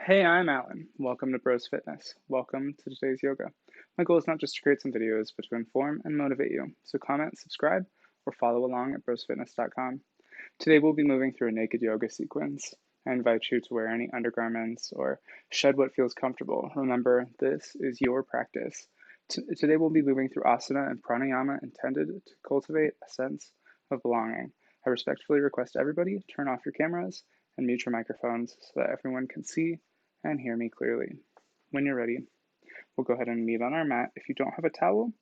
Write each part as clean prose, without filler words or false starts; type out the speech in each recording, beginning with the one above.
Hey, I'm Alan. Welcome to Bros Fitness. Welcome to today's yoga. My goal is not just to create some videos, but to inform and motivate you. So comment, subscribe, or follow along at brosfitness.com. Today we'll be moving through a naked yoga sequence. I invite you to wear any undergarments or shed what feels comfortable. Remember, this is your practice. Today we'll be moving through asana and pranayama intended to cultivate a sense of belonging. I respectfully request everybody turn off your cameras and mute your microphones so that everyone can see and hear me clearly. When you're ready, we'll go ahead and meet on our mat. If you don't have a towel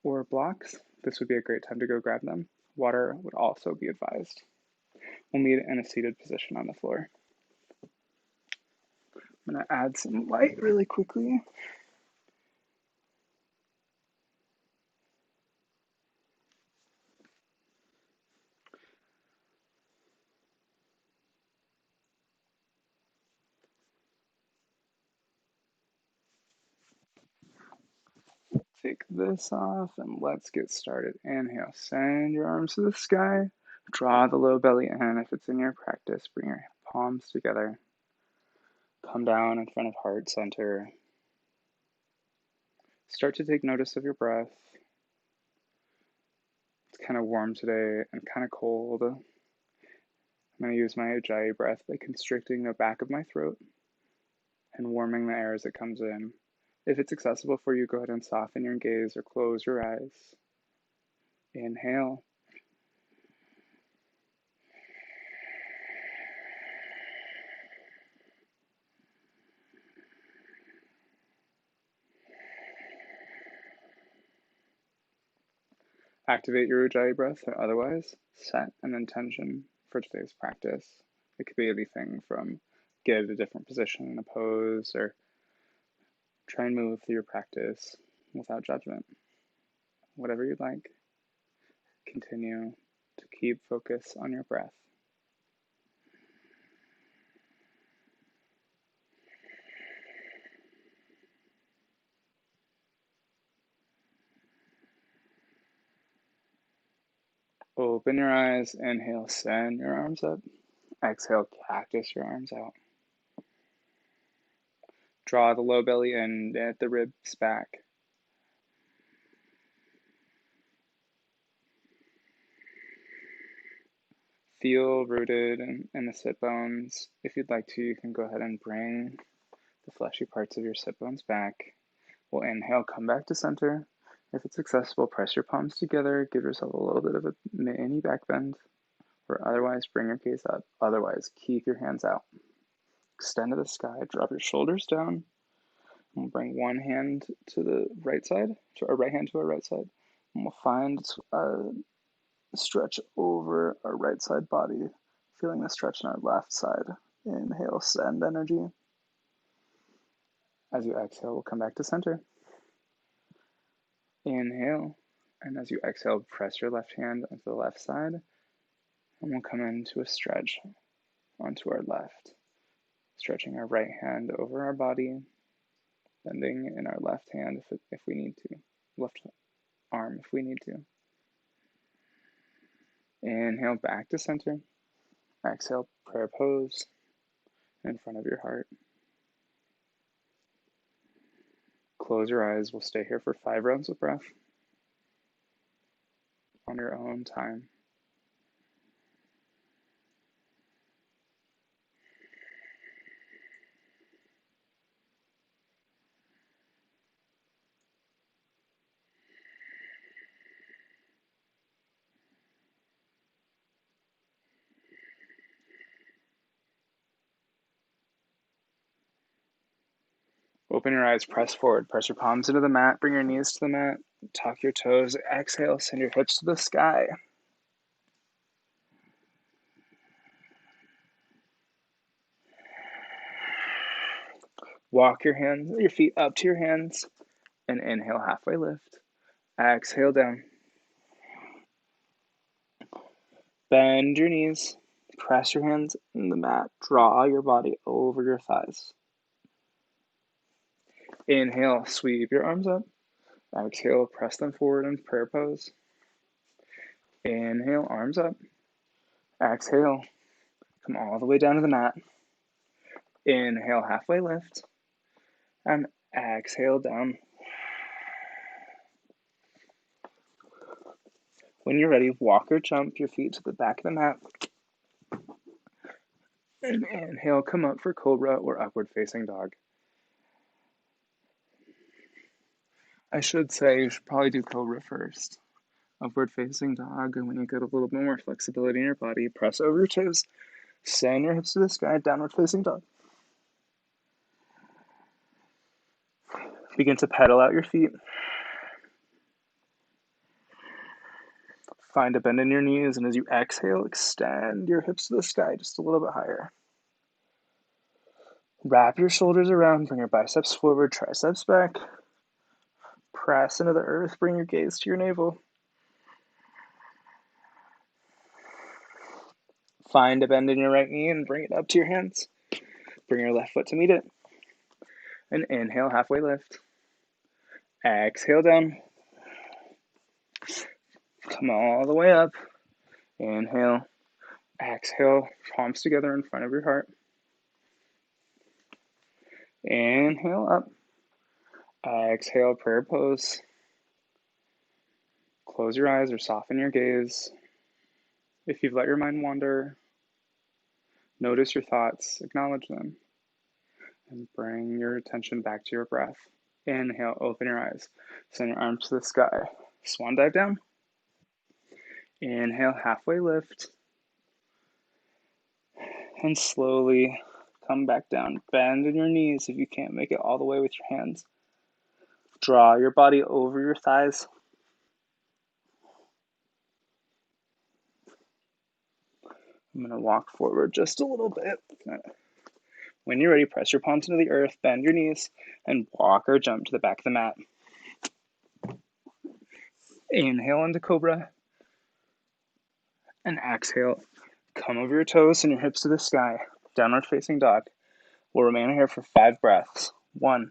or blocks, this would be a great time to go grab them. Water would also be advised. We'll meet in a seated position on the floor. I'm going to add some light really quickly. Take this off and let's get started. Inhale, send your arms to the sky. Draw the low belly in. If it's in your practice, bring your palms together. Come down in front of heart center. Start to take notice of your breath. It's kind of warm today and kind of cold. I'm going to use my Ujjayi breath by constricting the back of my throat and warming the air as it comes in. If it's accessible for you, go ahead and soften your gaze or close your eyes. Inhale. Activate your Ujjayi breath or otherwise set an intention for today's practice. It could be anything from get a different position in a pose or try and move through your practice without judgment. Whatever you'd like, continue to keep focus on your breath. Open your eyes, inhale, send your arms up. Exhale, cactus your arms out. Draw the low belly in at the ribs back. Feel rooted in the sit bones. If you'd like to, you can go ahead and bring the fleshy parts of your sit bones back. We'll inhale, come back to center. If it's accessible, press your palms together. Give yourself a little bit of a mini back bend. Or otherwise, bring your gaze up. Otherwise, keep your hands out. Extend to the sky. Drop your shoulders down. We'll bring one hand to the right side, or right hand to our right side. And we'll find a stretch over our right side body, feeling the stretch on our left side. Inhale, send energy. As you exhale, we'll come back to center. Inhale, and as you exhale, press your left hand onto the left side, and we'll come into a stretch onto our left, stretching our right hand over our body, bending in our left hand if we need to, left arm if we need to. Inhale, back to center. Exhale, prayer pose in front of your heart. Close your eyes. We'll stay here for 5 rounds of breath on your own time. Open your eyes, press forward, press your palms into the mat, bring your knees to the mat, tuck your toes, exhale, send your hips to the sky. Walk your feet up to your hands, and inhale, halfway lift. Exhale down. Bend your knees, press your hands in the mat, draw your body over your thighs. Inhale, sweep your arms up. Exhale, press them forward in prayer pose. Inhale, arms up. Exhale, come all the way down to the mat. Inhale, halfway lift, and exhale down. When you're ready, walk or jump your feet to the back of the mat. And inhale, come up for cobra or upward facing dog. I should say you should probably do cobra first. Upward facing dog, and when you get a little bit more flexibility in your body, press over your toes, send your hips to the sky, downward facing dog. Begin to pedal out your feet. Find a bend in your knees, and as you exhale, extend your hips to the sky just a little bit higher. Wrap your shoulders around, bring your biceps forward, triceps back. Press into the earth, bring your gaze to your navel. Find a bend in your right knee and bring it up to your hands. Bring your left foot to meet it. And inhale, halfway lift. Exhale down. Come all the way up. Inhale. Exhale, palms together in front of your heart. Inhale up. Exhale, prayer pose. Close your eyes or soften your gaze. If you've let your mind wander, notice your thoughts, acknowledge them, and bring your attention back to your breath. Inhale, open your eyes. Send your arms to the sky. Swan dive down. Inhale, halfway lift. And slowly come back down. Bend in your knees if you can't make it all the way with your hands. Draw your body over your thighs. I'm going to walk forward just a little bit. When you're ready, press your palms into the earth, bend your knees, and walk or jump to the back of the mat. Inhale into cobra. And exhale. Come over your toes and your hips to the sky. Downward facing dog. We'll remain here for 5 breaths. 1.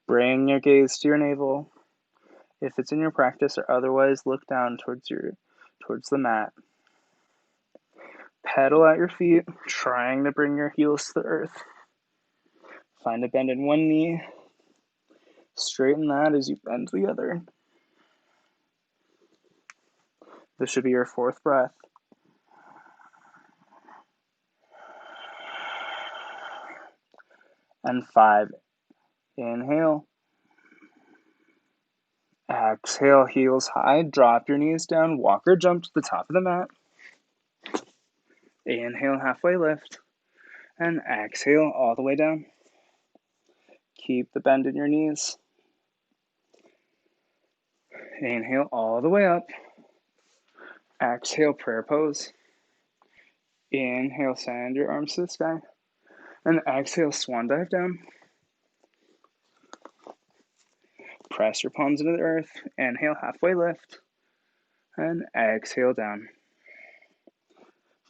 Bring your gaze to your navel. If it's in your practice or otherwise, look down towards the mat. Pedal out your feet, trying to bring your heels to the earth. Find a bend in one knee. Straighten that as you bend the other. This should be your 4th breath. And 5. Inhale. Exhale, heels high. Drop your knees down. Walk or jump to the top of the mat. Inhale, halfway lift. And exhale all the way down. Keep the bend in your knees. Inhale all the way up. Exhale, prayer pose. Inhale, send your arms to the sky. And exhale, swan dive down. Press your palms into the earth. Inhale, halfway lift. And exhale down.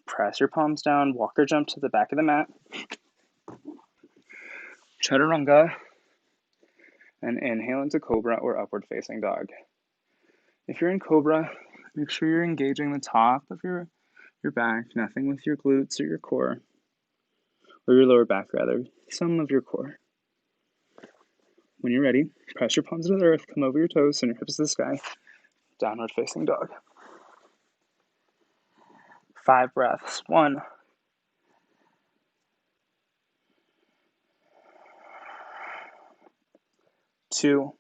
Press your palms down. Walk or jump to the back of the mat. Chaturanga. And inhale into cobra or upward facing dog. If you're in cobra, make sure you're engaging the top of your back, nothing with your glutes or your core, or your lower back rather, some of your core. When you're ready, press your palms into the earth, come over your toes, send your hips to the sky, downward facing dog. 5 breaths. 1. 2.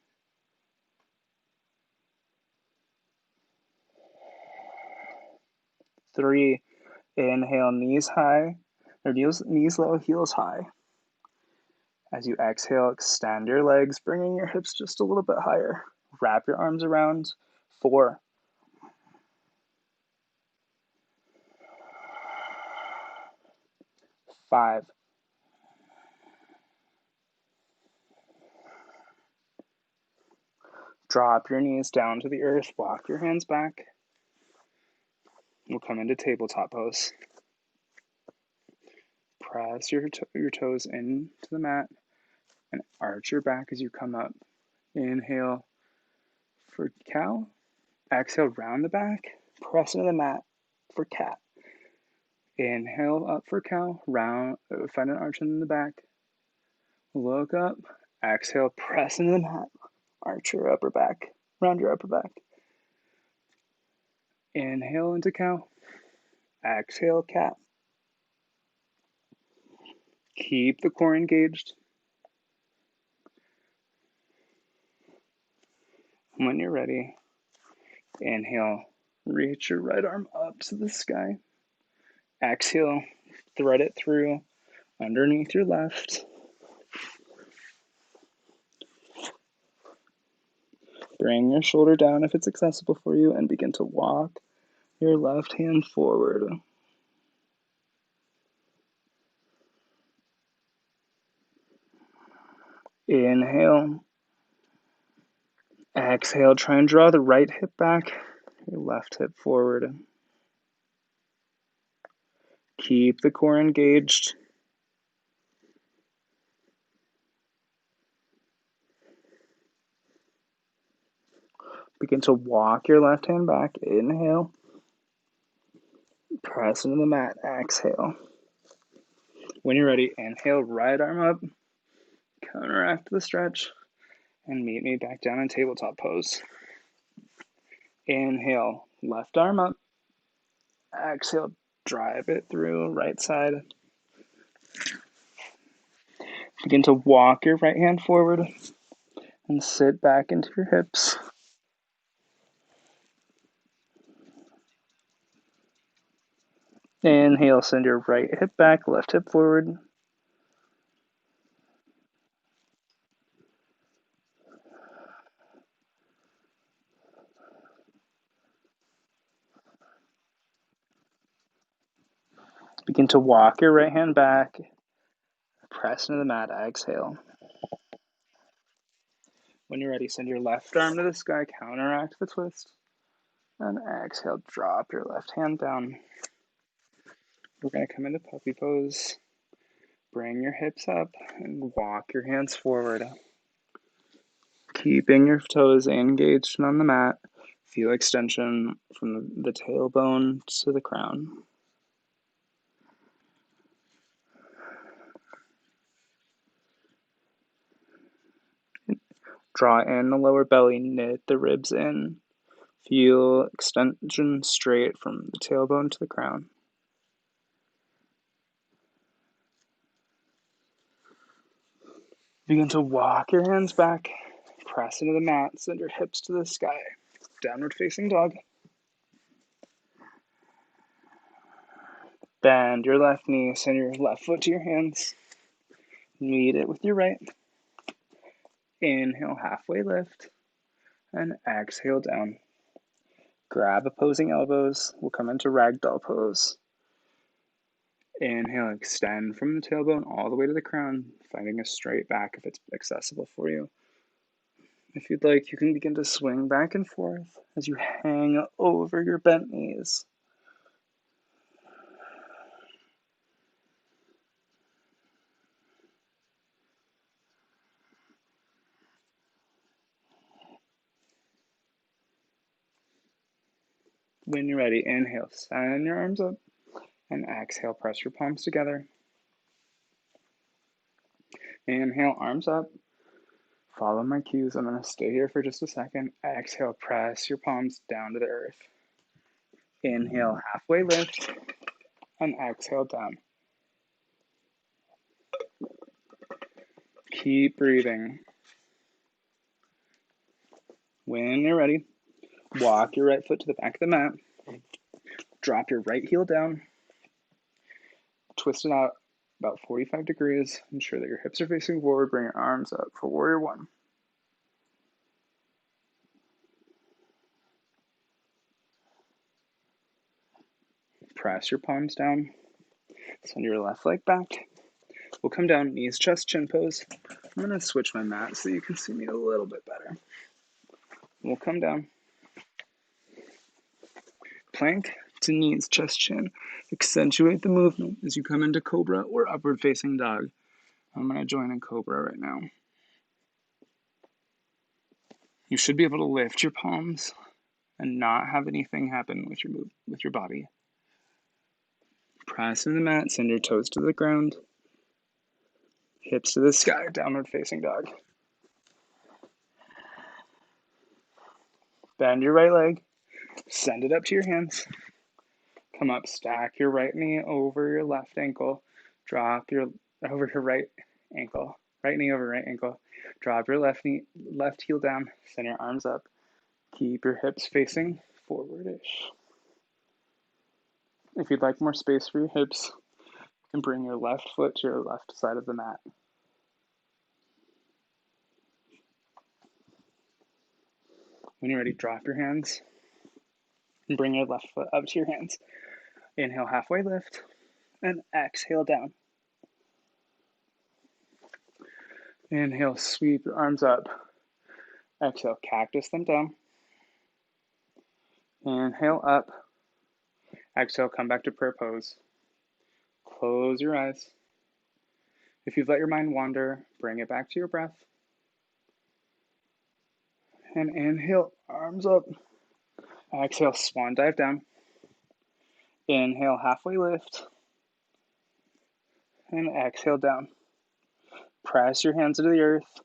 3. Inhale, knees high, or knees low, heels high. As you exhale, extend your legs, bringing your hips just a little bit higher. Wrap your arms around. 4. 5. 'Drop your knees down to the earth. Walk your hands back. We'll come into tabletop pose. Press your toes into the mat and arch your back as you come up. Inhale for cow. Exhale, round the back. Press into the mat for cat. Inhale up for cow. Round, find an arch in the back. Look up. Exhale, press into the mat. Arch your upper back. Round your upper back. Inhale into cow. Exhale, cat. Keep the core engaged. When you're ready, inhale, reach your right arm up to the sky. Exhale, thread it through underneath your left. Bring your shoulder down if it's accessible for you and begin to walk your left hand forward. Inhale. Exhale, try and draw the right hip back, your left hip forward. Keep the core engaged. Begin to walk your left hand back. Inhale. Press into the mat. Exhale. When you're ready, inhale, right arm up. Counteract the stretch. And meet me back down in tabletop pose. Inhale, left arm up. Exhale, drive it through, right side. Begin to walk your right hand forward and sit back into your hips. Inhale, send your right hip back, left hip forward. Begin to walk your right hand back. Press into the mat. Exhale. When you're ready, send your left arm to the sky. Counteract the twist. And exhale, drop your left hand down. We're going to come into puppy pose. Bring your hips up and walk your hands forward. Keeping your toes engaged on the mat. Feel extension from the tailbone to the crown. Draw in the lower belly, knit the ribs in. Feel extension straight from the tailbone to the crown. Begin to walk your hands back. Press into the mat. Send your hips to the sky. Downward facing dog. Bend your left knee. Send your left foot to your hands. Meet it with your right. Inhale, halfway lift. And exhale down. Grab opposing elbows. We'll come into ragdoll pose. Inhale, extend from the tailbone all the way to the crown, finding a straight back if it's accessible for you. If you'd like, you can begin to swing back and forth as you hang over your bent knees. When you're ready, inhale, send your arms up, and exhale, press your palms together. Inhale, arms up. Follow my cues. I'm going to stay here for just a second. Exhale, press your palms down to the earth. Inhale, halfway lift, and exhale down. Keep breathing. When you're ready, walk your right foot to the back of the mat. Drop your right heel down. Twist it out about 45 degrees. Ensure that your hips are facing forward. Bring your arms up for warrior one. Press your palms down. Send your left leg back. We'll come down, knees, chest, chin pose. I'm going to switch my mat so you can see me a little bit better. We'll come down. Plank to knees, chest, chin. Accentuate the movement as you come into cobra or upward facing dog. I'm going to join in cobra right now. You should be able to lift your palms and not have anything happen with your body. Press in the mat, send your toes to the ground, hips to the sky, downward facing dog. Bend your right leg, send it up to your hands. Come up, stack your right knee over your left ankle, drop your over your right ankle, right knee over right ankle. Drop your left heel down, send your arms up. Keep your hips facing forward-ish. If you'd like more space for your hips, you can bring your left foot to your left side of the mat. When you're ready, drop your hands and bring your left foot up to your hands. Inhale, halfway lift, and exhale down. Inhale, sweep your arms up. Exhale, cactus them down. Inhale, up. Exhale, come back to prayer pose. Close your eyes. If you've let your mind wander, bring it back to your breath. And inhale, arms up. Exhale, swan dive down. Inhale, halfway lift. And exhale down. Press your hands into the earth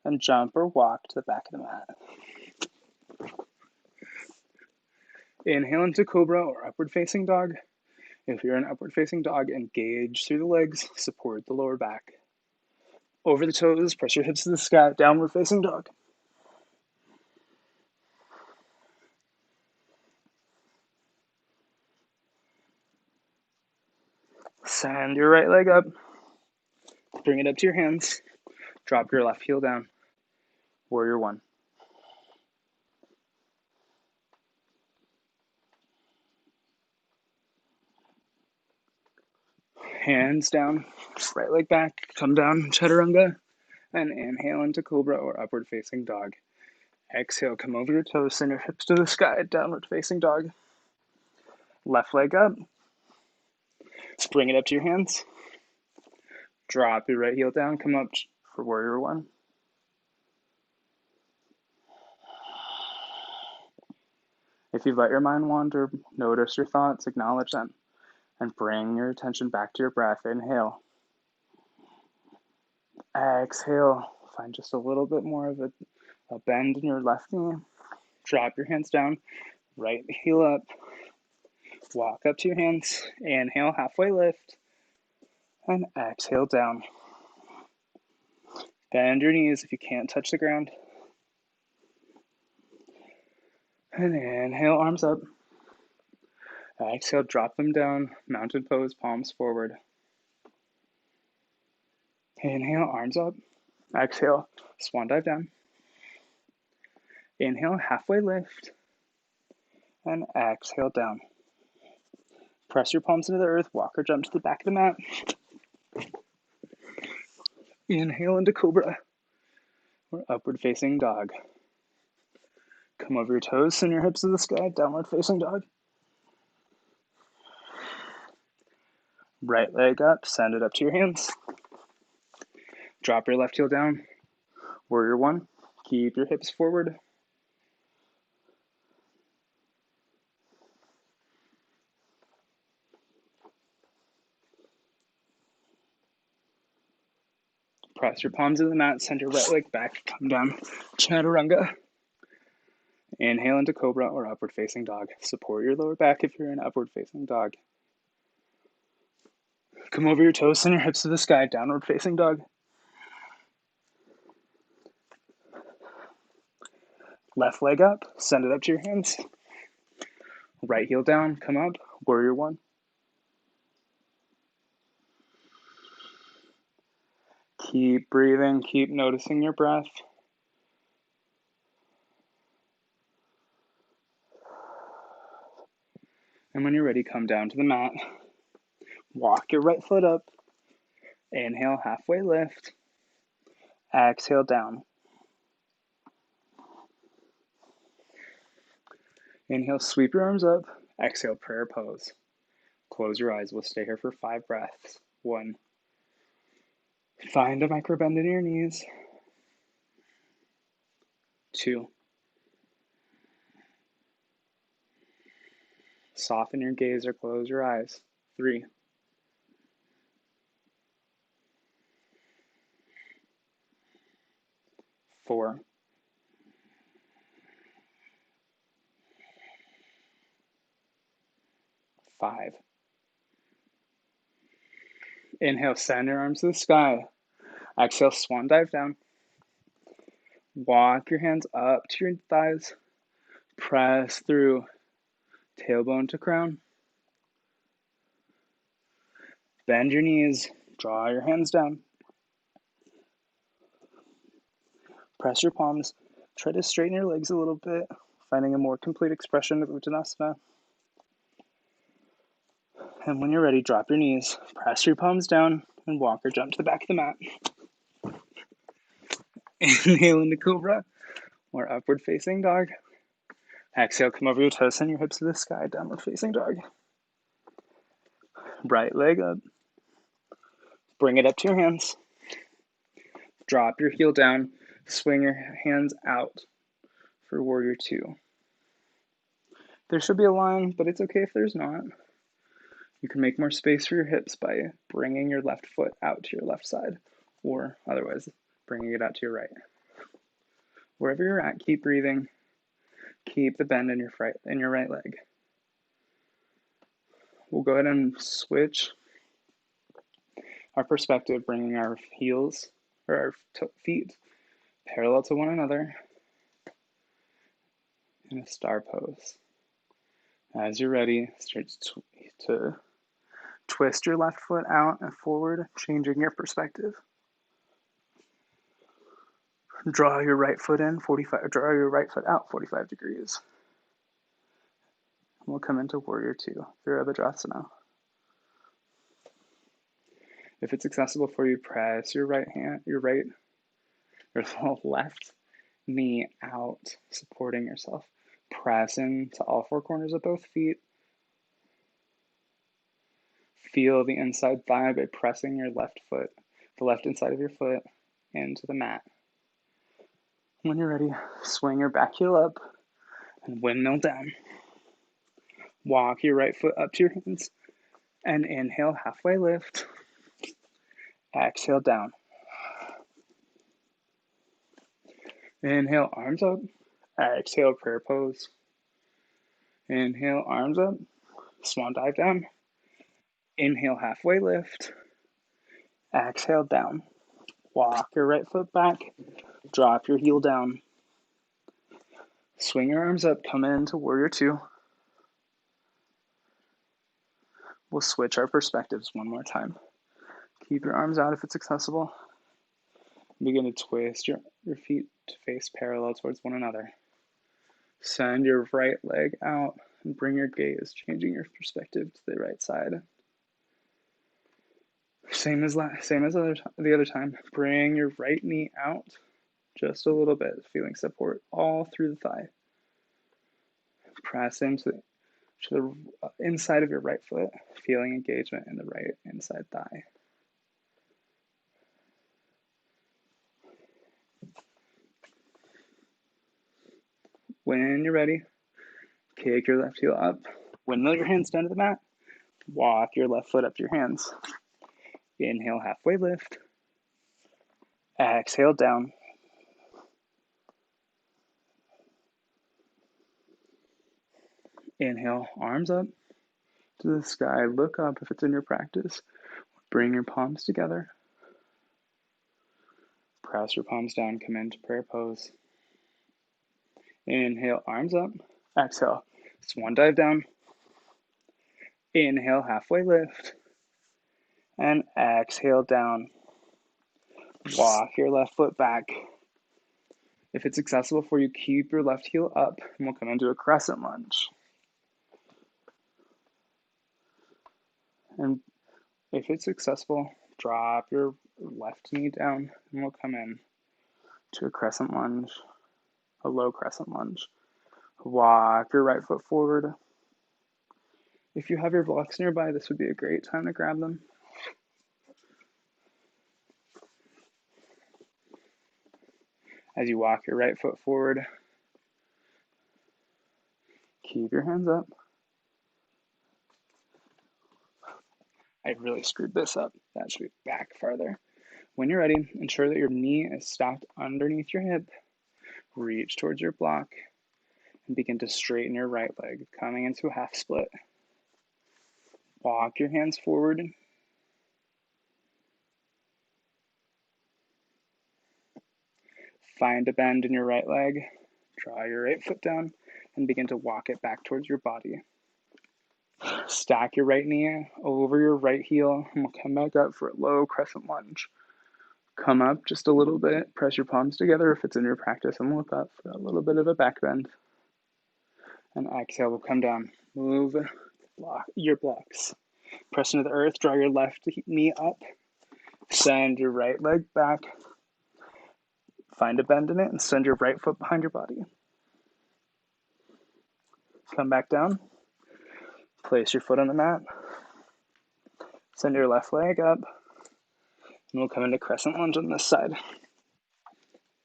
and jump or walk to the back of the mat. Inhale into cobra or upward facing dog. If you're in upward facing dog, engage through the legs, support the lower back. Over the toes, press your hips to the sky, downward facing dog. Send your right leg up. Bring it up to your hands. Drop your left heel down. Warrior one. Hands down, right leg back, come down, chaturanga, and inhale into cobra or upward facing dog. Exhale, come over your toes, send your hips to the sky, downward facing dog. Left leg up. Bring it up to your hands. Drop your right heel down, come up for warrior one. If you let your mind wander, notice your thoughts, acknowledge them, and bring your attention back to your breath. Inhale. Exhale. Find just a little bit more of a bend in your left knee. Drop your hands down, right heel up. Walk up to your hands. Inhale, halfway lift. And exhale down. Bend your knees if you can't touch the ground. And inhale, arms up. Exhale, drop them down. Mountain pose, palms forward. Inhale, arms up. Exhale, swan dive down. Inhale, halfway lift. And exhale down. Press your palms into the earth. Walk or jump to the back of the mat. Inhale into cobra or upward facing dog. Come over your toes, send your hips to the sky, downward facing dog. Right leg up, send it up to your hands. Drop your left heel down. Warrior one. Keep your hips forward. Press your palms into the mat, send your right leg back, come down, chaturanga. Inhale into cobra or upward facing dog. Support your lower back if you're in upward facing dog. Come over your toes, send your hips to the sky, downward facing dog. Left leg up, send it up to your hands. Right heel down, come up, warrior one. Keep breathing, keep noticing your breath. And when you're ready, come down to the mat. Walk your right foot up. Inhale, halfway lift. Exhale down. Inhale, sweep your arms up. Exhale, prayer pose. Close your eyes. We'll stay here for 5 breaths. 1. Find a micro bend in your knees. 2. Soften your gaze or close your eyes. 3, 4, 5. Inhale, send your arms to the sky. Exhale, swan dive down. Walk your hands up to your thighs. Press through tailbone to crown. Bend your knees. Draw your hands down. Press your palms. Try to straighten your legs a little bit, finding a more complete expression of Uttanasana. And when you're ready, drop your knees. Press your palms down and walk or jump to the back of the mat. Inhale into Cobra or Upward Facing Dog. Exhale, come over your toes, send your hips to the sky, Downward Facing Dog. Right leg up. Bring it up to your hands. Drop your heel down. Swing your hands out for Warrior 2. There should be a line, but it's okay if there's not. You can make more space for your hips by bringing your left foot out to your left side, or otherwise bringing it out to your right. Wherever you're at, keep breathing. Keep the bend in your right leg. We'll go ahead and switch our perspective, bringing our heels or our feet parallel to one another in a star pose. As you're ready, start to twist your left foot out and forward, changing your perspective. Draw your right foot in 45. Draw your right foot out 45 degrees. We'll come into Warrior 2, Virabhadrasana. If it's accessible for you, press your left knee out, supporting yourself. Press into all four corners of both feet. Feel the inside thigh by pressing your left foot, the left inside of your foot, into the mat. When you're ready, swing your back heel up and windmill down. Walk your right foot up to your hands and inhale, halfway lift. Exhale, down. Inhale, arms up. Exhale, prayer pose. Inhale, arms up. Swan dive down. Inhale, halfway lift. Exhale, down. Walk your right foot back. Drop your heel down. Swing your arms up. Come into Warrior 2. We'll switch our perspectives one more time. Keep your arms out if it's accessible. Begin to twist your feet to face parallel towards one another. Send your right leg out and bring your gaze, changing your perspective to the right side. Same as the other time. Bring your right knee out just a little bit, feeling support all through the thigh. Press into the inside of your right foot, feeling engagement in the right inside thigh. When you're ready, kick your left heel up. Windmill your hands down to the mat. Walk your left foot up to your hands. Inhale, halfway lift. Exhale, down. Inhale, arms up to the sky. Look up if it's in your practice. Bring your palms together. Press your palms down. Come into prayer pose. Inhale, arms up. Exhale, swan dive down. Inhale, halfway lift. And exhale, down. Walk your left foot back. If it's accessible for you, keep your left heel up, and we'll come into a crescent lunge. And if it's accessible, drop your left knee down, and we'll come in to a crescent lunge, a low crescent lunge. Walk your right foot forward. If you have your blocks nearby, this would be a great time to grab them. As you walk your right foot forward, keep your hands up. I really screwed this up. That should be back farther. When you're ready, ensure that your knee is stacked underneath your hip. Reach towards your block and begin to straighten your right leg, coming into a half split. Walk your hands forward. Find a bend in your right leg. Draw your right foot down and begin to walk it back towards your body. Stack your right knee over your right heel and we'll come back up for a low crescent lunge. Come up just a little bit, press your palms together if it's in your practice, and look up for a little bit of a back bend. And exhale, we'll come down. Move your blocks. Press into the earth, draw your left knee up. Send your right leg back. Find a bend in it and send your right foot behind your body. Come back down. Place your foot on the mat. Send your left leg up. And we'll come into crescent lunge on this side.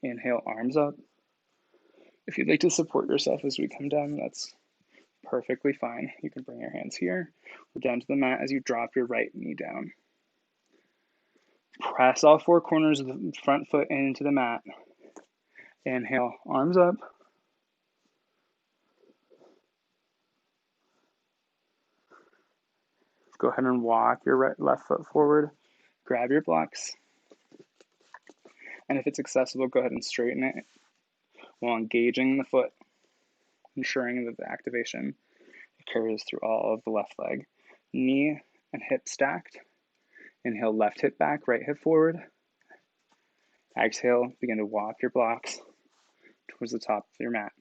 Inhale, arms up. If you'd like to support yourself as we come down, that's perfectly fine. You can bring your hands here or down to the mat as you drop your right knee down. Press all four corners of the front foot into the mat. Inhale, arms up. Go ahead and walk your left foot forward. Grab your blocks. And if it's accessible, go ahead and straighten it while engaging the foot, ensuring that the activation occurs through all of the left leg. Knee and hip stacked. Inhale, left hip back, right hip forward. Exhale, begin to walk your blocks towards the top of your mat.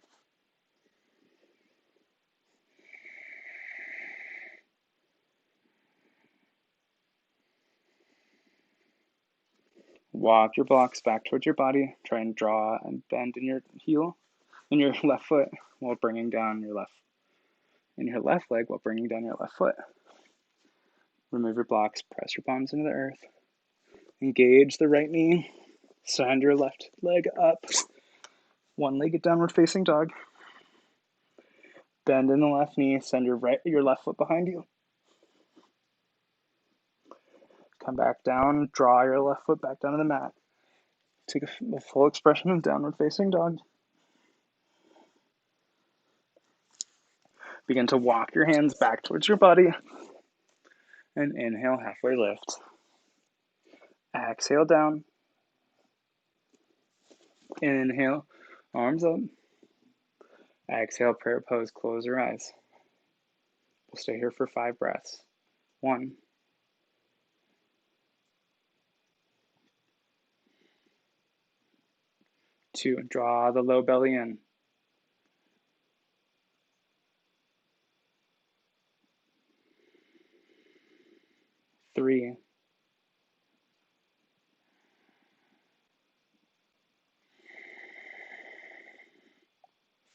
Walk your blocks back towards your body. Try and draw and bend in your heel, in your left foot, while bringing down your left leg while bringing down your left foot. Remove your blocks, press your palms into the earth. Engage the right knee. Send your left leg up. One-legged downward facing dog. Bend in the left knee. Send your left foot behind you. Come back down. Draw your left foot back down to the mat. Take a full expression of downward facing dog. Begin to walk your hands back towards your body. And inhale, halfway lift. Exhale down. Inhale, arms up. Exhale, prayer pose, close your eyes. We'll stay here for 5 breaths. 1, 2, draw the low belly in. 3,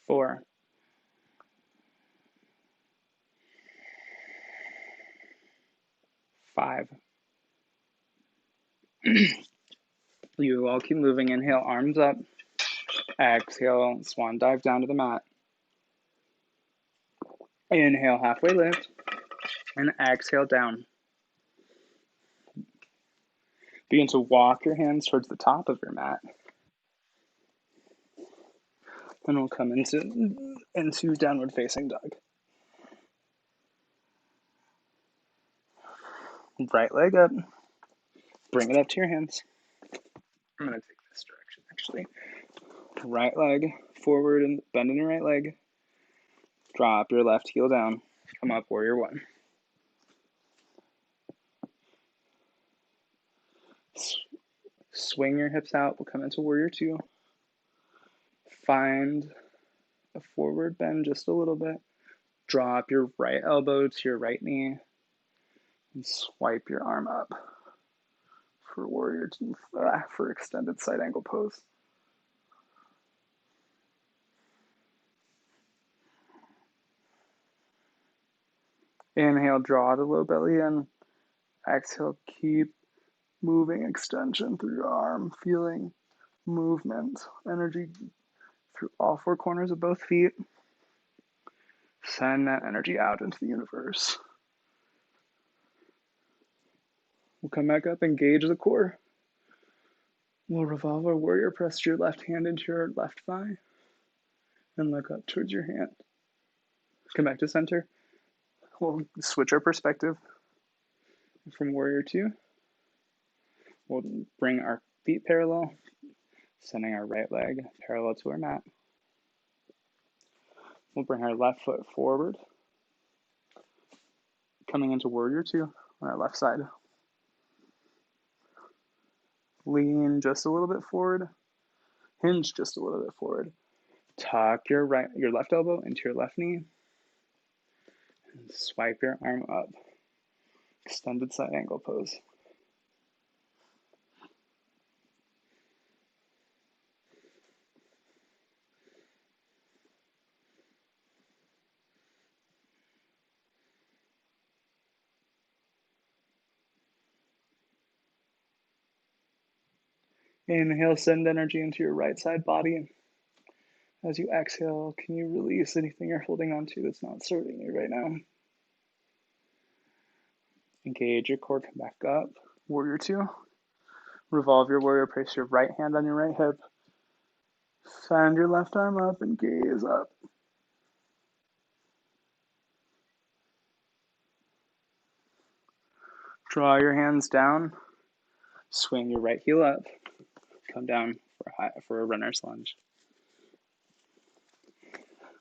4, 5. You all keep moving. Inhale, arms up. Exhale, swan dive down to the mat. Inhale, halfway lift. And exhale down. Begin to walk your hands towards the top of your mat. And we'll come into downward facing dog. Right leg up. Bring it up to your hands. I'm going to take this direction, actually. Right leg forward and bend in your right leg. Drop your left heel down. Come up, warrior 1. Swing your hips out. We'll come into warrior 2. Find a forward bend just a little bit. Drop your right elbow to your right knee. And swipe your arm up for warrior 2, for extended side angle pose. Inhale, draw the low belly in. Exhale, keep moving extension through your arm, feeling movement, energy through all 4 corners of both feet. Send that energy out into the universe. We'll come back up, engage the core. We'll revolve our warrior press your left hand into your left thigh and look up towards your hand. Come back to center. We'll switch our perspective from warrior two. We'll bring our feet parallel, sending our right leg parallel to our mat. We'll bring our left foot forward, coming into warrior two on our left side. Lean just a little bit forward, hinge just a little bit forward. Tuck your left elbow into your left knee, and swipe your arm up. Extended side angle pose. Inhale, send energy into your right side body. As you exhale, can you release anything you're holding on to that's not serving you right now? Engage your core, come back up. Warrior two. Revolve your warrior, place your right hand on your right hip. Send your left arm up and gaze up. Draw your hands down. Swing your right heel up. Come down for a runner's lunge.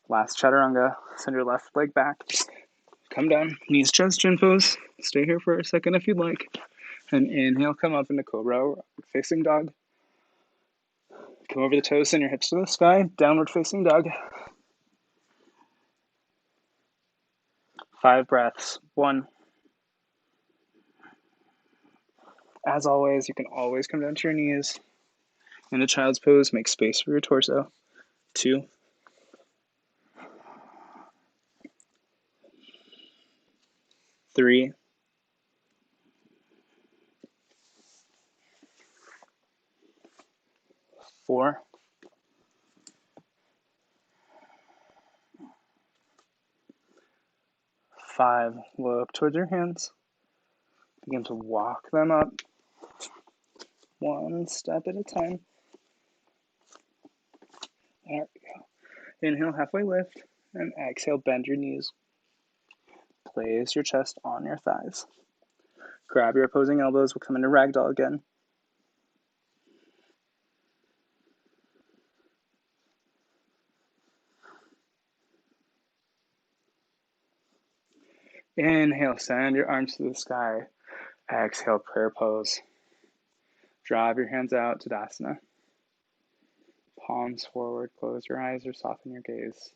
Last chaturanga. Send your left leg back. Come down. Knees, chest, chin pose. Stay here for a second if you'd like. And inhale, come up into cobra, facing dog. Come over the toes, send your hips to the sky. Downward facing dog. 5 breaths. 1. As always, you can always come down to your knees. In a child's pose, make space for your torso. 2. 3. 4. 5. Look towards your hands. Begin to walk them up. 1 step at a time. There we go. Inhale, halfway lift, and exhale, bend your knees. Place your chest on your thighs. Grab your opposing elbows. We'll come into ragdoll again. Inhale, send your arms to the sky. Exhale, prayer pose. Drive your hands out, Tadasana. Palms forward, close your eyes or soften your gaze.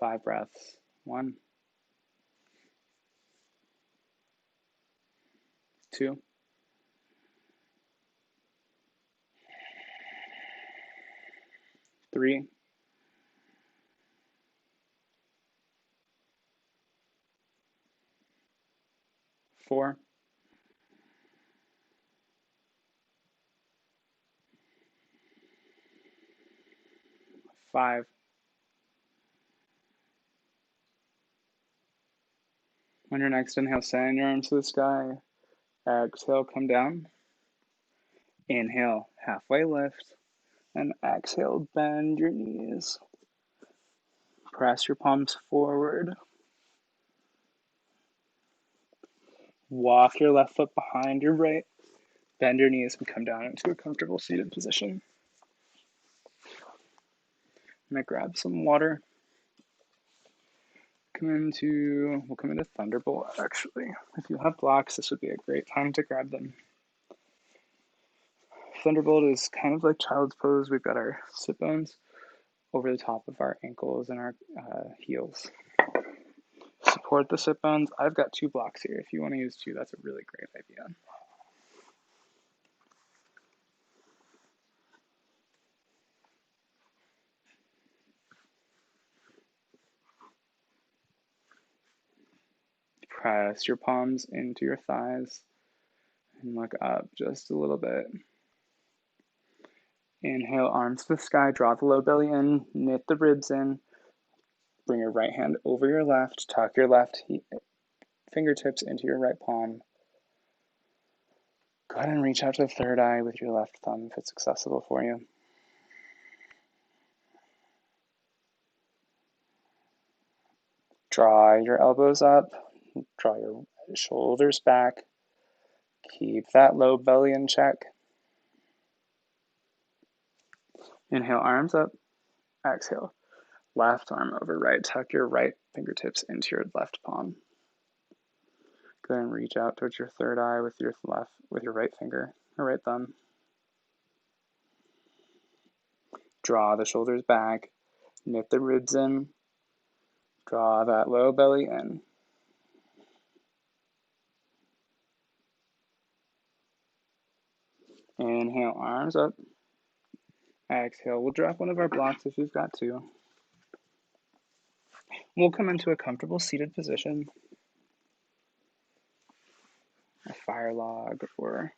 5 breaths. 1. 2. 3. 4. 5. On your next inhale, send your arms to the sky. Exhale, come down. Inhale, halfway lift. And exhale, bend your knees. Press your palms forward. Walk your left foot behind your right. Bend your knees and come down into a comfortable seated position. I'm going to grab some water. We'll come into Thunderbolt, actually. If you have blocks, this would be a great time to grab them. Thunderbolt is kind of like child's pose. We've got our sit bones over the top of our ankles and our heels. Support the sit bones. I've got 2 blocks here. If you want to use 2, that's a really great idea. Press your palms into your thighs and look up just a little bit. Inhale, arms to the sky, draw the low belly in, knit the ribs in. Bring your right hand over your left, tuck your left fingertips into your right palm. Go ahead and reach out to the third eye with your left thumb if it's accessible for you. Draw your elbows up, draw your shoulders back. Keep that low belly in check. Inhale, arms up. Exhale, left arm over right. Tuck your right fingertips into your left palm. Go ahead and reach out towards your third eye with your right finger or right thumb. Draw the shoulders back. Knit the ribs in. Draw that low belly in. Inhale, arms up. Exhale, we'll drop one of our blocks if you've got to. We'll come into a comfortable seated position, a fire log, or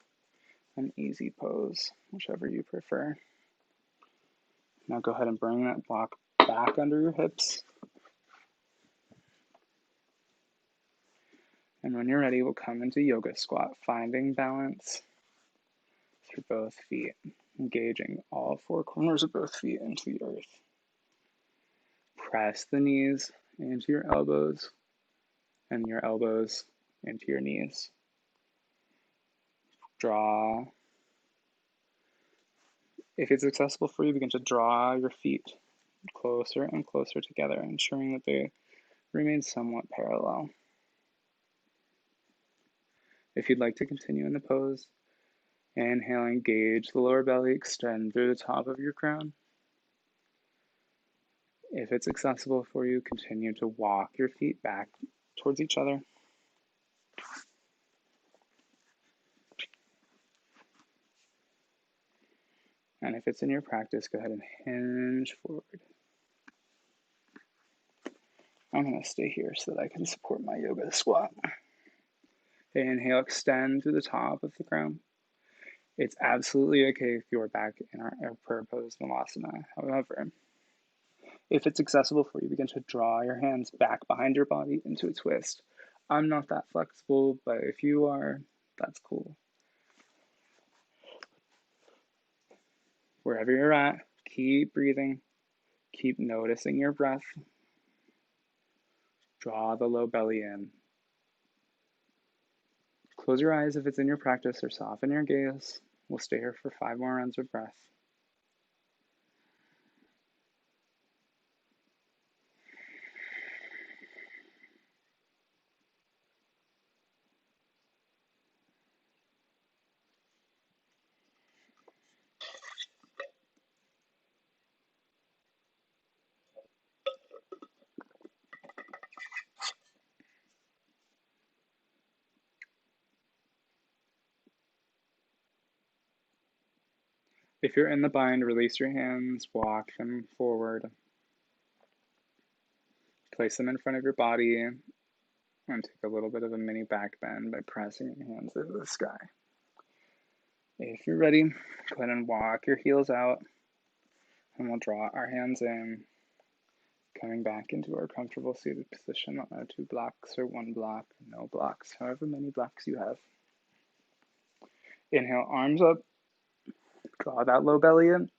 an easy pose, whichever you prefer. Now go ahead and bring that block back under your hips. And when you're ready, we'll come into yoga squat, finding balance through both feet, engaging all four corners of both feet into the earth. Press the knees into your elbows and your elbows into your knees. Draw. If it's accessible for you, begin to draw your feet closer and closer together, ensuring that they remain somewhat parallel. If you'd like to continue in the pose, inhale, engage the lower belly, extend through the top of your crown. If it's accessible for you, continue to walk your feet back towards each other. And if it's in your practice, go ahead and hinge forward. I'm going to stay here so that I can support my yoga squat. Inhale, extend through the top of the crown. It's absolutely okay if you're back in our prayer pose Malasana. However, if it's accessible for you, begin to draw your hands back behind your body into a twist. I'm not that flexible, but if you are, that's cool. Wherever you're at, keep breathing. Keep noticing your breath. Draw the low belly in. Close your eyes if it's in your practice or soften your gaze. We'll stay here for 5 more rounds of breath. If you're in the bind, release your hands, walk them forward. Place them in front of your body and take a little bit of a mini back bend by pressing your hands into the sky. If you're ready, go ahead and walk your heels out, and we'll draw our hands in, coming back into our comfortable seated position on our 2 blocks or 1 block, no blocks, however many blocks you have. Inhale, arms up, draw that low belly in.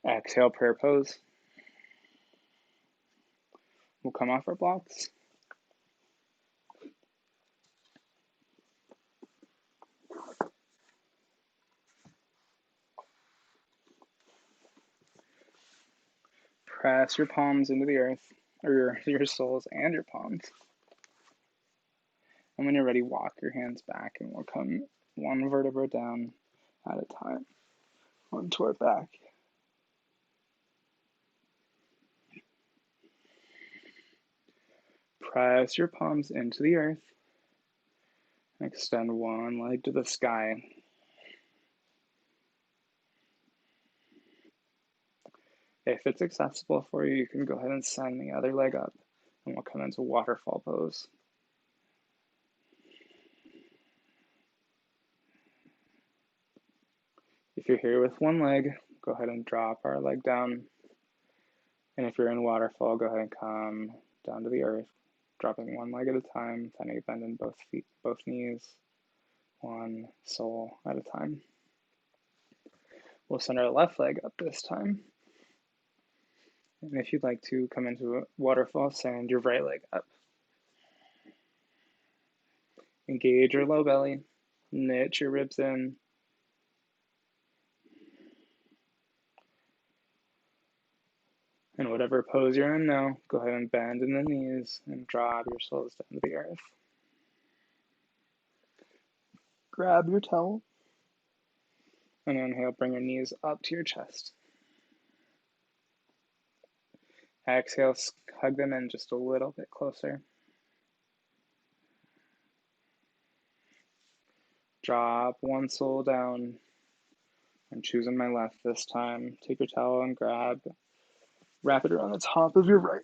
Exhale, prayer pose. We'll come off our blocks. Press your palms into the earth, or your soles and your palms. And when you're ready, walk your hands back, and we'll come 1 vertebra down at a time onto our back. Press your palms into the earth. And extend 1 leg to the sky. If it's accessible for you, you can go ahead and send the other leg up, and we'll come into waterfall pose. If you're here with 1 leg, go ahead and drop our leg down. And if you're in waterfall, go ahead and come down to the earth, dropping 1 leg at a time, finding a bend in both feet, both knees. one sole at a time. We'll send our left leg up this time. And if you'd like to come into a waterfall, send your right leg up. Engage your low belly, knit your ribs in. And whatever pose you're in now, go ahead and bend in the knees and drop your soles down to the earth. Grab your towel and inhale, bring your knees up to your chest. Exhale, hug them in just a little bit closer. Drop one sole down. I'm choosing my left this time. Take your towel and wrap it around the top of your right.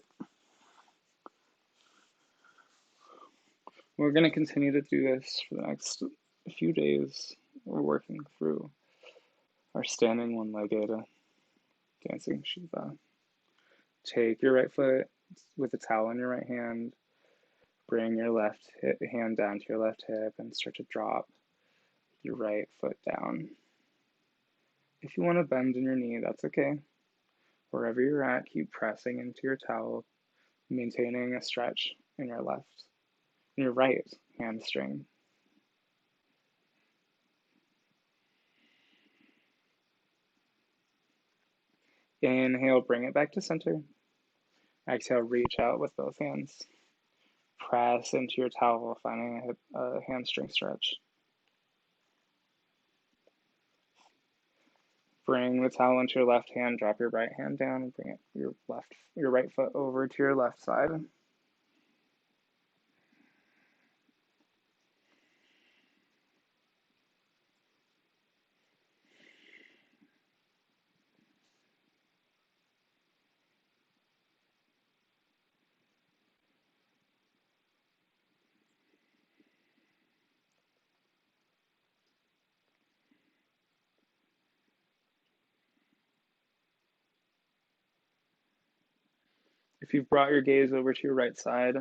We're going to continue to do this for the next few days. We're working through our standing one-legged dancing Shiva. Take your right foot with a towel in your right hand. Bring your left hand down to your left hip and start to drop your right foot down. If you want to bend in your knee, that's okay. Wherever you're at, keep pressing into your towel, maintaining a stretch in your right hamstring. Inhale, bring it back to center. Exhale, reach out with both hands. Press into your towel, finding a hamstring stretch. Bring the towel into your left hand, drop your right hand down, and bring your right foot over to your left side. If you've brought your gaze over to your right side,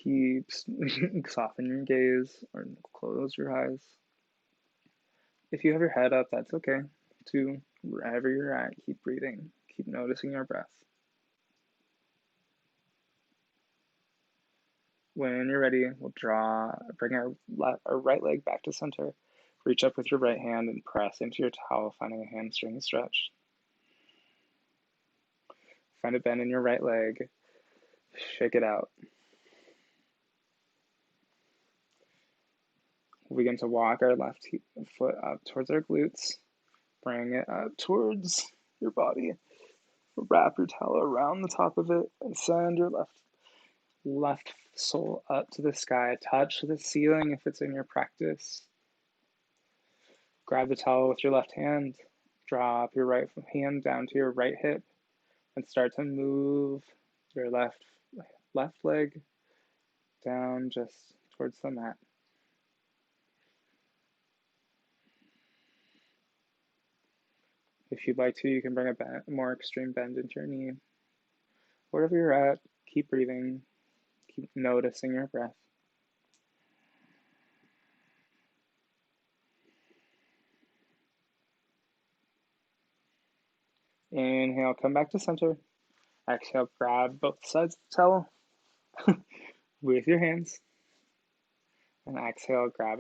keep soften your gaze or close your eyes. If you have your head up, that's okay too. Wherever you're at, keep breathing. Keep noticing your breath. When you're ready, we'll bring our right leg back to center. Reach up with your right hand and press into your towel, finding a hamstring stretch. Find a bend in your right leg. Shake it out. We'll begin to walk our left foot up towards our glutes. Bring it up towards your body. Wrap your towel around the top of it and send your left sole up to the sky. Touch the ceiling if it's in your practice. Grab the towel with your left hand. Drop your right hand down to your right hip and start to move your left leg down just towards the mat. If you'd like to, you can bring a more extreme bend into your knee. Wherever you're at, keep breathing, keep noticing your breath. Inhale, come back to center. Exhale, grab both sides of the towel with your hands. And exhale, grab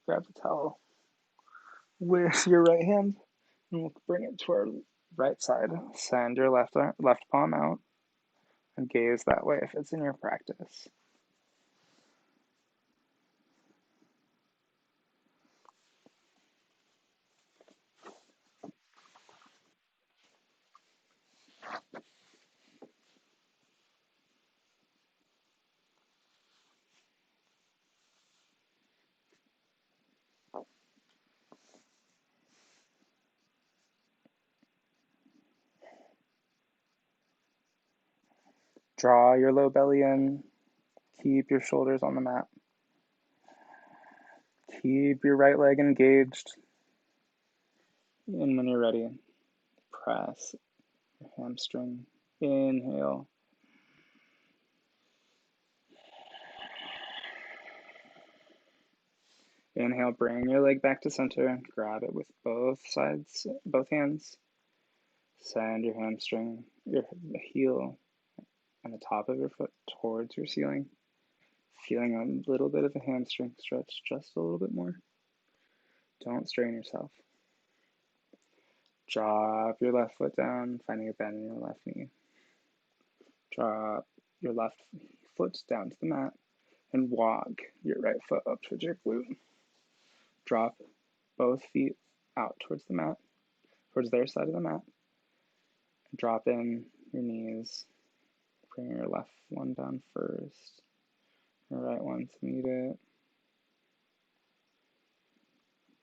the towel with your right hand. And we'll bring it to our right side. Send your left palm out and gaze that way if it's in your practice. Draw your low belly in. Keep your shoulders on the mat. Keep your right leg engaged. And when you're ready, press your hamstring. Inhale. Inhale, bring your leg back to center. Grab it with both sides, both hands. Send your hamstring, your heel, and the top of your foot towards your ceiling. Feeling a little bit of a hamstring stretch, just a little bit more. Don't strain yourself. Drop your left foot down, finding a bend in your left knee. Drop your left foot down to the mat and walk your right foot up towards your glute. Drop both feet out towards the mat, towards their side of the mat. Drop in your knees. Bring your left one down first, your right one to meet it.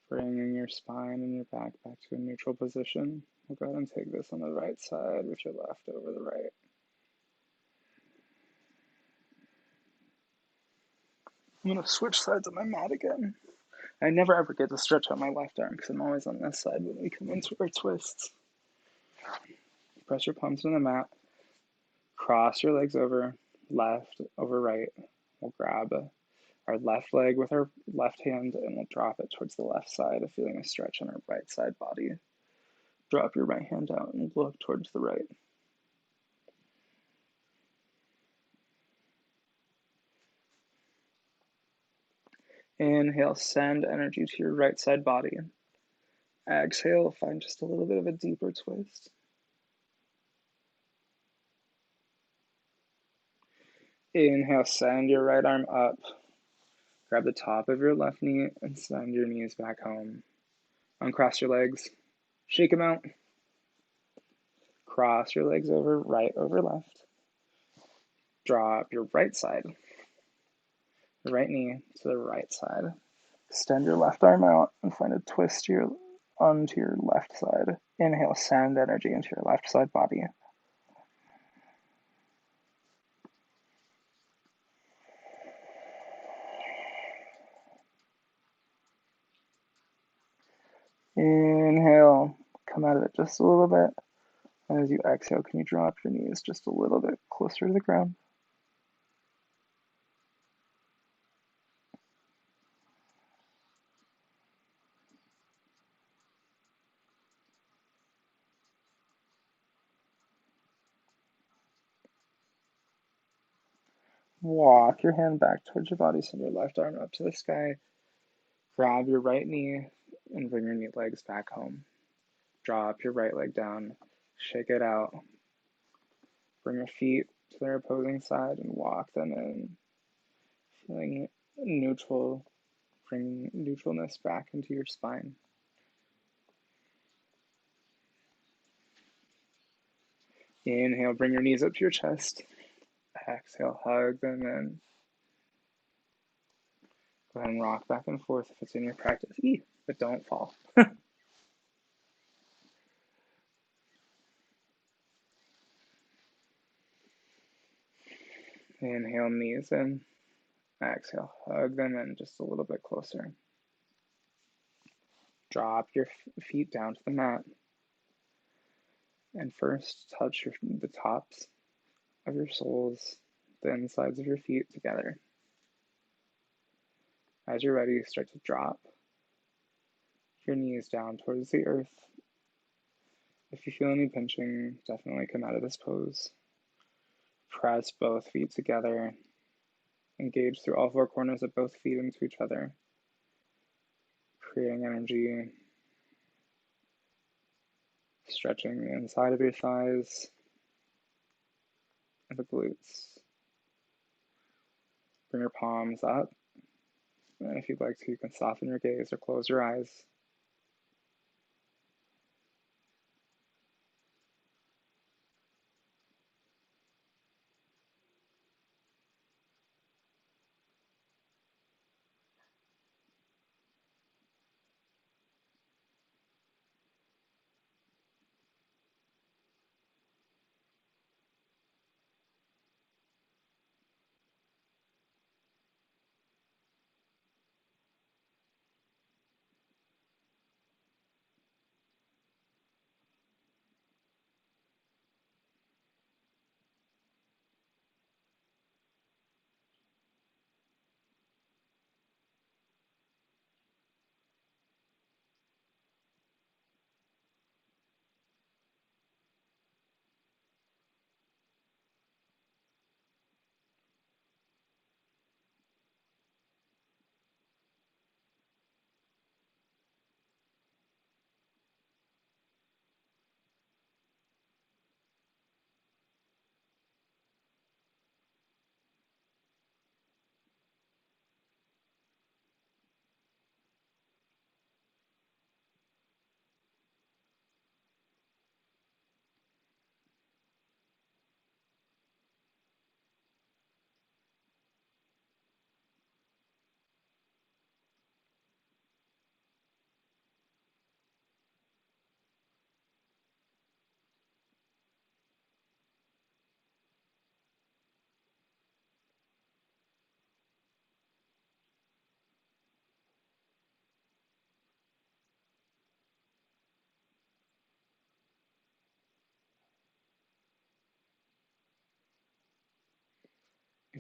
Bringing your spine and your back to a neutral position. We'll go ahead and take this on the right side with your left over the right. I'm going to switch sides on my mat again. I never ever get to stretch out my left arm because I'm always on this side when we come into our twists. Press your palms on the mat. Cross your legs over, left over right. We'll grab our left leg with our left hand and we'll drop it towards the left side, feeling a stretch on our right side body. Drop your right hand out and look towards the right. Inhale, send energy to your right side body. Exhale, find just a little bit of a deeper twist. Inhale, send your right arm up. Grab the top of your left knee and send your knees back home. Uncross your legs. Shake them out. Cross your legs over, right over left. Drop your right side. Your right knee to the right side. Extend your left arm out and find a twist onto your left side. Inhale, send energy into your left side body. Inhale, come out of it just a little bit. And as you exhale, can you drop your knees just a little bit closer to the ground? Walk your hand back towards your body, send your left arm up to the sky. Grab your right knee and bring your legs back home. Drop your right leg down, shake it out. Bring your feet to their opposing side and walk them in. Feeling neutral, bring neutralness back into your spine. Inhale, bring your knees up to your chest. Exhale, hug them in. Go ahead and rock back and forth if it's in your practice. But don't fall. Inhale, knees in. Exhale, hug them in just a little bit closer. Drop your feet down to the mat. And first, touch the tops of your soles, the insides of your feet together. As you're ready, start to drop your knees down towards the earth. If you feel any pinching, definitely come out of this pose. Press both feet together. Engage through all four corners of both feet into each other, creating energy, stretching the inside of your thighs and the glutes. Bring your palms up, and if you'd like to, you can soften your gaze or close your eyes.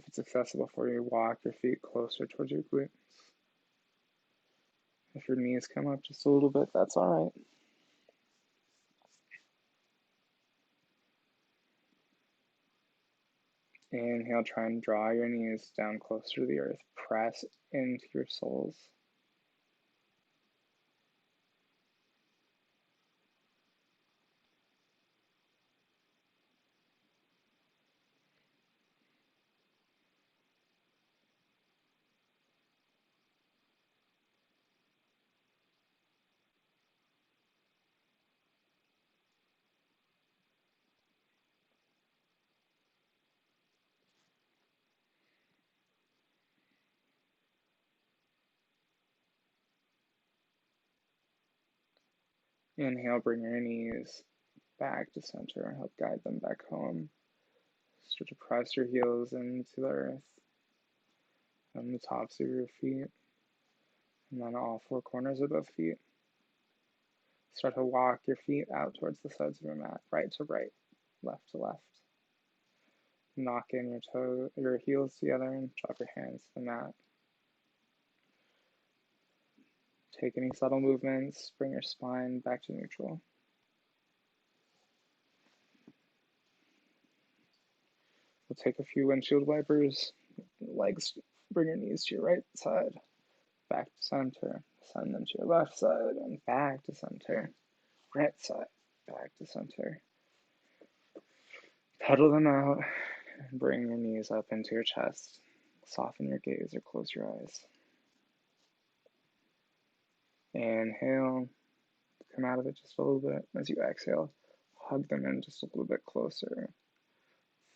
it's accessible for you, walk your feet closer towards your glutes. If your knees come up just a little bit, that's all right. Inhale, try and draw your knees down closer to the earth. Press into your soles. Inhale, bring your knees back to center. Help guide them back home. Start to press your heels into the earth on the tops of your feet, and then all four corners of both feet. Start to walk your feet out towards the sides of your mat, right to right, left to left. Knock in your heels together and drop your hands to the mat. Take any subtle movements, bring your spine back to neutral. We'll take a few windshield wipers, legs, bring your knees to your right side, back to center, send them to your left side, and back to center, right side, back to center. Pedal them out, and bring your knees up into your chest. Soften your gaze or close your eyes. Inhale, come out of it just a little bit. As you exhale, hug them in just a little bit closer.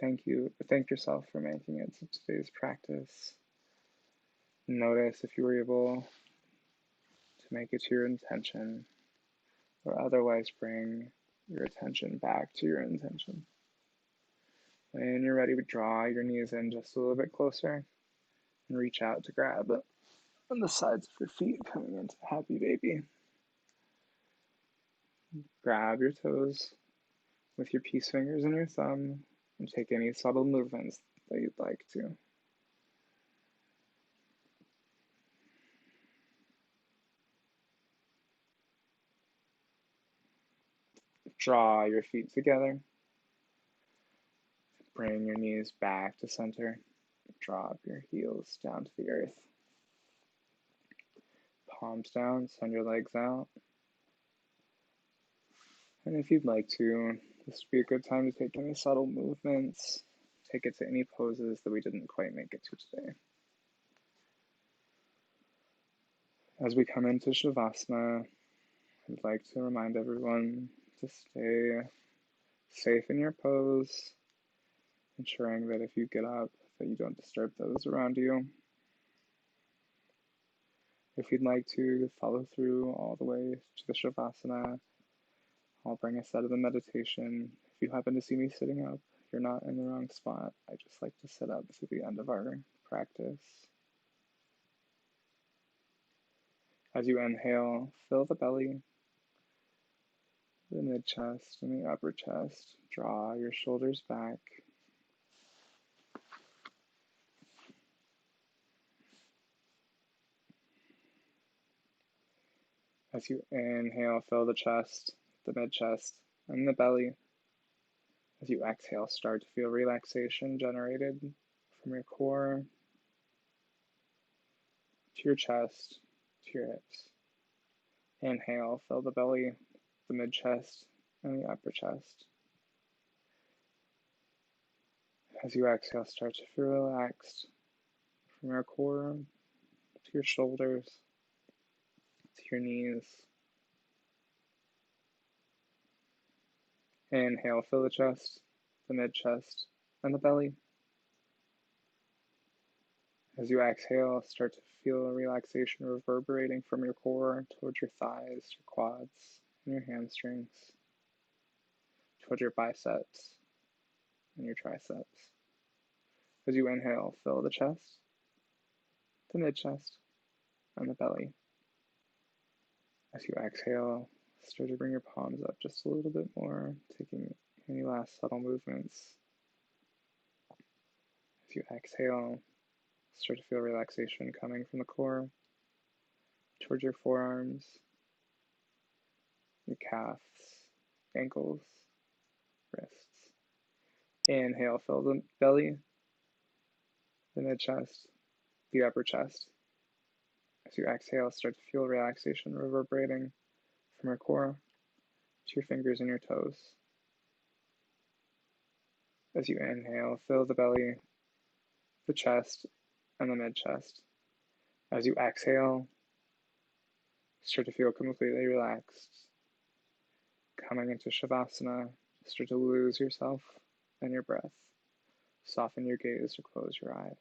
Thank yourself for making it to today's practice. Notice if you were able to make it to your intention, or otherwise bring your attention back to your intention. When you're ready, draw your knees in just a little bit closer and reach out to grab on the sides of your feet, coming into Happy Baby. Grab your toes with your peace fingers and your thumb and take any subtle movements that you'd like to. Draw your feet together. Bring your knees back to center. Drop your heels down to the earth. Palms down, send your legs out. And if you'd like to, this would be a good time to take any subtle movements. Take it to any poses that we didn't quite make it to today. As we come into Shavasana, I'd like to remind everyone to stay safe in your pose, ensuring that if you get up, that you don't disturb those around you. If you'd like to follow through all the way to the Shavasana, I'll bring us out of the meditation. If you happen to see me sitting up, you're not in the wrong spot. I just like to sit up to the end of our practice. As you inhale, fill the belly, the mid-chest, and the upper chest. Draw your shoulders back. As you inhale, fill the chest, the mid-chest, and the belly. As you exhale, start to feel relaxation generated from your core to your chest, to your hips. Inhale, fill the belly, the mid-chest, and the upper chest. As you exhale, start to feel relaxed from your core to your shoulders, to your knees. Inhale, fill the chest, the mid-chest, and the belly. As you exhale, start to feel a relaxation reverberating from your core towards your thighs, your quads, and your hamstrings, towards your biceps and your triceps. As you inhale, fill the chest, the mid-chest, and the belly. As you exhale, start to bring your palms up just a little bit more, taking any last subtle movements. As you exhale, start to feel relaxation coming from the core towards your forearms, your calves, ankles, wrists. Inhale, fill the belly, the mid chest, the upper chest. As you exhale, start to feel relaxation reverberating from your core to your fingers and your toes. As you inhale, fill the belly, the chest, and the mid chest. As you exhale, start to feel completely relaxed. Coming into Shavasana, start to lose yourself and your breath. Soften your gaze or close your eyes.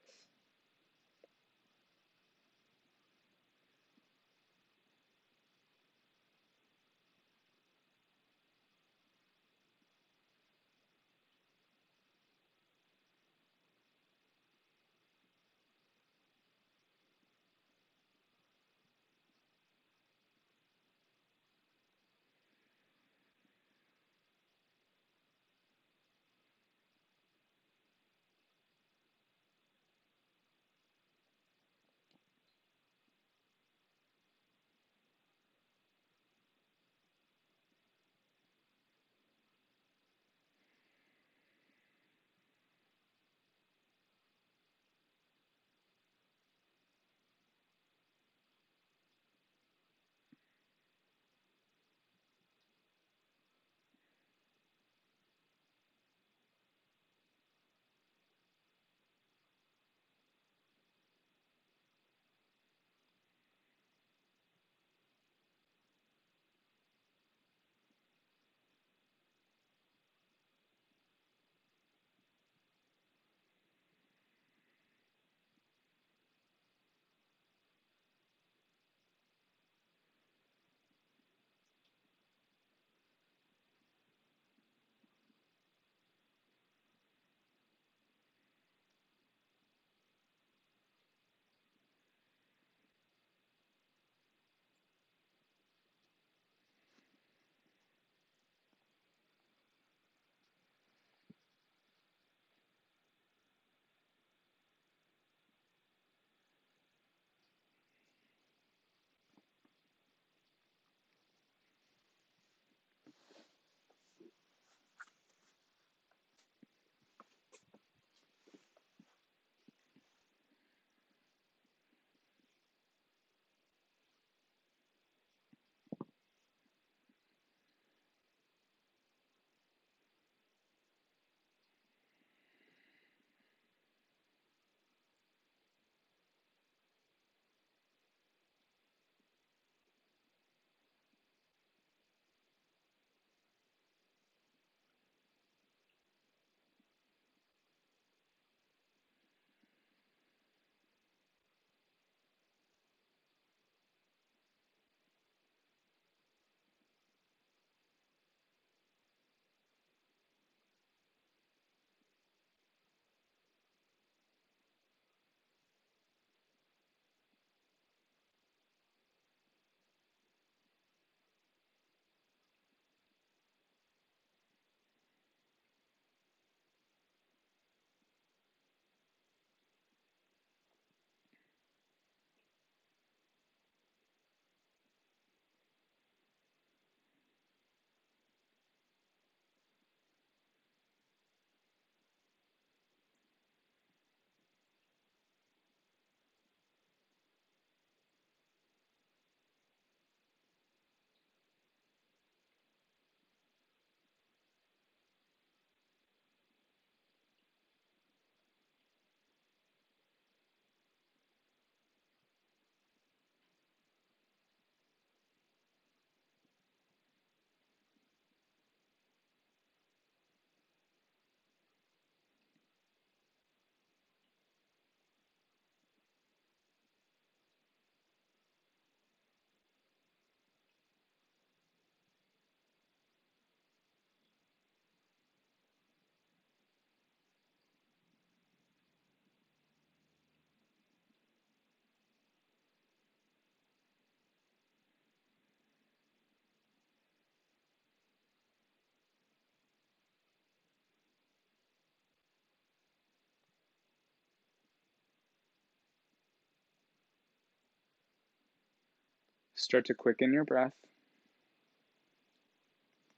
Start to quicken your breath.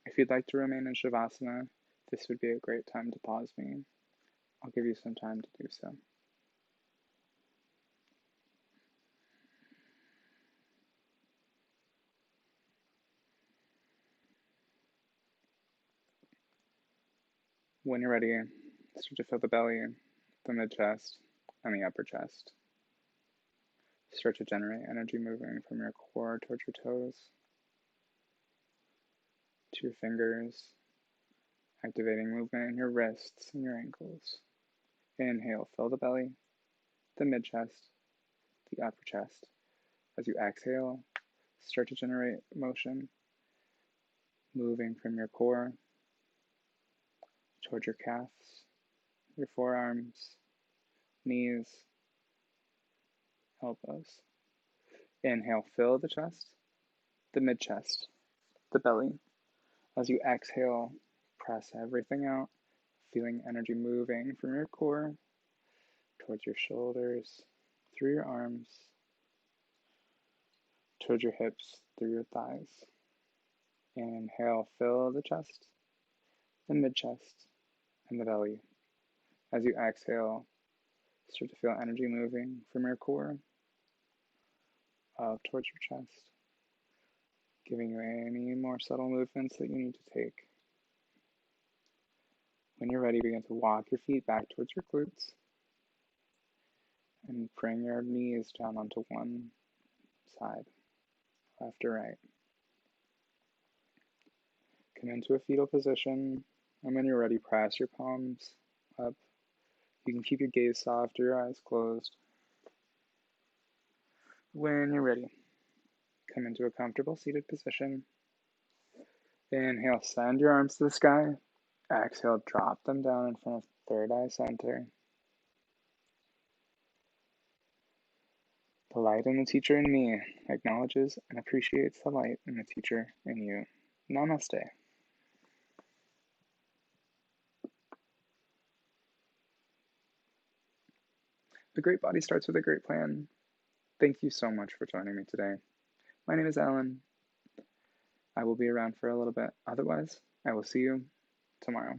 If you'd like to remain in Shavasana, this would be a great time to pause me. I'll give you some time to do so. When you're ready, start to fill the belly, the mid-chest, and the upper chest. Start to generate energy moving from your core towards your toes, to your fingers, activating movement in your wrists and your ankles. Inhale, fill the belly, the mid-chest, the upper chest. As you exhale, start to generate motion, moving from your core towards your calves, your forearms, knees, elbows. Inhale, fill the chest, the mid-chest, the belly. As you exhale, press everything out, feeling energy moving from your core towards your shoulders, through your arms, towards your hips, through your thighs. Inhale, fill the chest, the mid-chest, and the belly. As you exhale, start to feel energy moving from your core up towards your chest, giving you any more subtle movements that you need to take. When you're ready, begin to walk your feet back towards your glutes and bring your knees down onto one side, left or right. Come into a fetal position, and when you're ready, press your palms up. You can keep your gaze soft or your eyes closed. When you're ready, come into a comfortable seated position. Inhale, send your arms to the sky. Exhale, drop them down in front of third eye center. The light in the teacher in me acknowledges and appreciates the light in the teacher in you. Namaste. A great body starts with a great plan. Thank you so much for joining me today. My name is Alan. I will be around for a little bit. Otherwise, I will see you tomorrow.